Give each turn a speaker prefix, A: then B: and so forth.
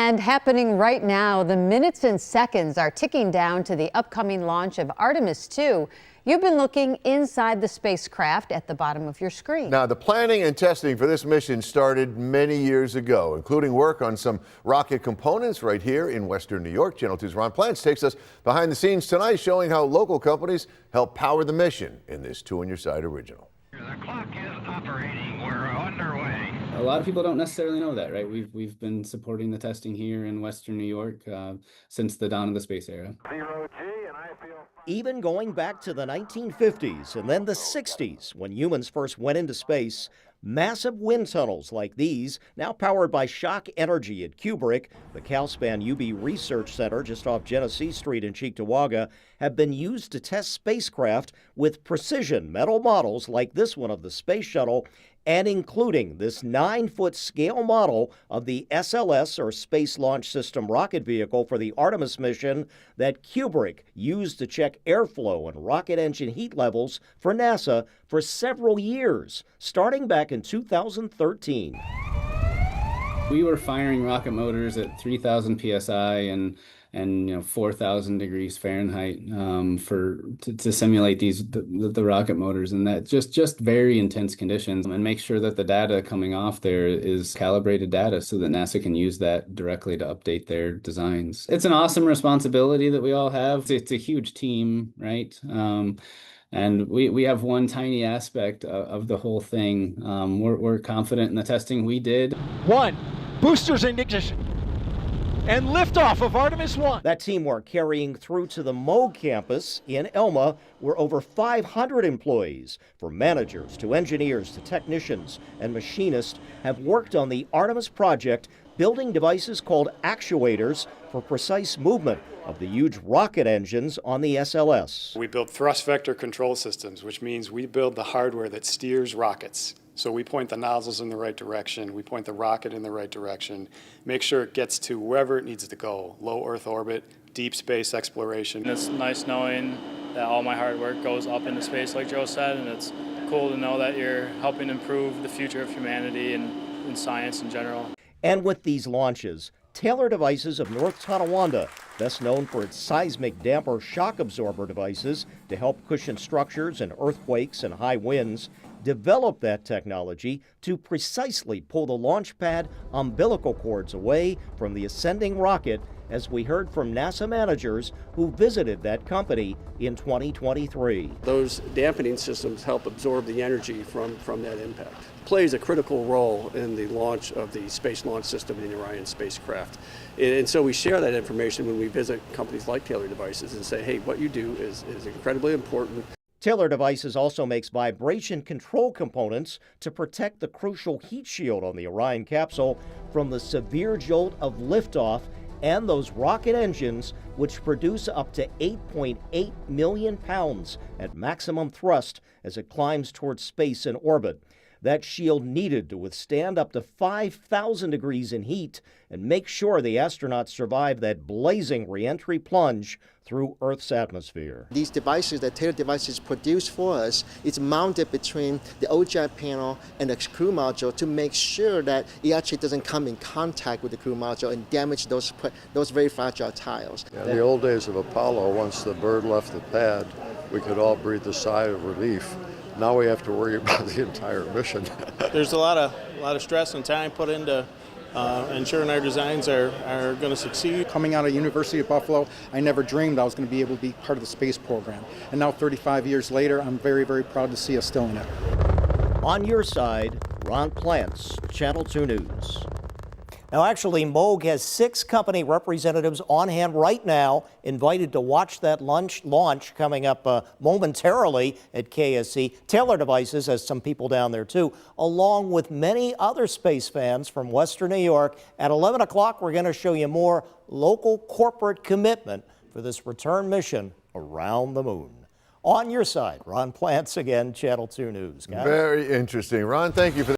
A: And happening right now, the minutes and seconds are ticking down to the upcoming launch of Artemis 2. You've been looking inside the spacecraft at the bottom of your screen.
B: Now, the planning and testing for this mission started many years ago, including work on some rocket components right here in Western New York. Channel 2's Ron Plants takes us behind the scenes tonight, showing how local companies help power the mission in this Two on Your Side original.
C: The clock is operating. We're underway.
D: A lot of people don't necessarily know that, right? We've been supporting the testing here in Western New York since the dawn of the space era.
E: Even going back to the 1950s and then the 60s, when humans first went into space, massive wind tunnels like these, now powered by shock energy at Kubrick, the Calspan UB Research Center just off Genesee Street in Cheektowaga, have been used to test spacecraft with precision metal models like this one of the space shuttle, and including this 9-foot scale model of the SLS, or Space Launch System rocket vehicle for the Artemis mission that Kubrick used to check airflow and rocket engine heat levels for NASA for several years, starting back in 2013.
D: We were firing rocket motors at 3,000 psi and 4,000 degrees Fahrenheit to simulate the rocket motors, and that just very intense conditions, and make sure that the data coming off there is calibrated data so that NASA can use that directly to update their designs. It's an awesome responsibility that we all have. It's a huge team, right? And we have one tiny aspect of the whole thing. We're confident in the testing we did.
F: Boosters in ignition. And liftoff of Artemis 1.
E: That teamwork carrying through to the Moog campus in Elma, where over 500 employees, from managers to engineers to technicians and machinists, have worked on the Artemis project, building devices called actuators for precise movement of the huge rocket engines on the SLS.
G: We build thrust vector control systems, which means we build the hardware that steers rockets. So we point the nozzles in the right direction, we point the rocket in the right direction, make sure it gets to wherever it needs to go, low Earth orbit, deep space exploration.
H: It's nice knowing that all my hard work goes up into space, like Joe said, and it's cool to know that you're helping improve the future of humanity and science in general.
E: And with these launches, Taylor Devices of North Tonawanda, best known for its seismic damper shock absorber devices to help cushion structures in earthquakes and high winds, developed that technology to precisely pull the launch pad umbilical cords away from the ascending rocket, as we heard from NASA managers who visited that company in 2023.
I: Those dampening systems help absorb the energy from that impact. Plays a critical role in the launch of the Space Launch System in the Orion spacecraft. And so we share that information when we visit companies like Taylor Devices and say, hey, what you do is incredibly important.
E: Taylor Devices also makes vibration control components to protect the crucial heat shield on the Orion capsule from the severe jolt of liftoff and those rocket engines, which produce up to 8.8 million pounds at maximum thrust as it climbs towards space and orbit. That shield needed to withstand up to 5,000 degrees in heat and make sure the astronauts survive that blazing re-entry plunge through Earth's atmosphere.
J: These devices that Taylor Devices produce for us, it's mounted between the OJAT panel and the crew module to make sure that it actually doesn't come in contact with the crew module and damage those very fragile tiles.
K: Yeah, in the old days of Apollo, once the bird left the pad, we could all breathe a sigh of relief. Now we have to worry about the entire mission.
L: There's a lot of stress and time put into ensuring our designs are going to succeed.
M: Coming out of University of Buffalo, I never dreamed I was going to be able to be part of the space program. And now 35 years later, I'm very, very proud to see us still in it.
E: On your side, Ron Plants, Channel 2 News. Now, actually, Moog has 6 company representatives on hand right now, invited to watch that launch coming up momentarily at KSC. Taylor Devices has some people down there, too, along with many other space fans from Western New York. At 11 o'clock, we're going to show you more local corporate commitment for this return mission around the moon. On your side, Ron Plants again, Channel 2 News. Guys.
B: Very interesting. Ron, thank you for that.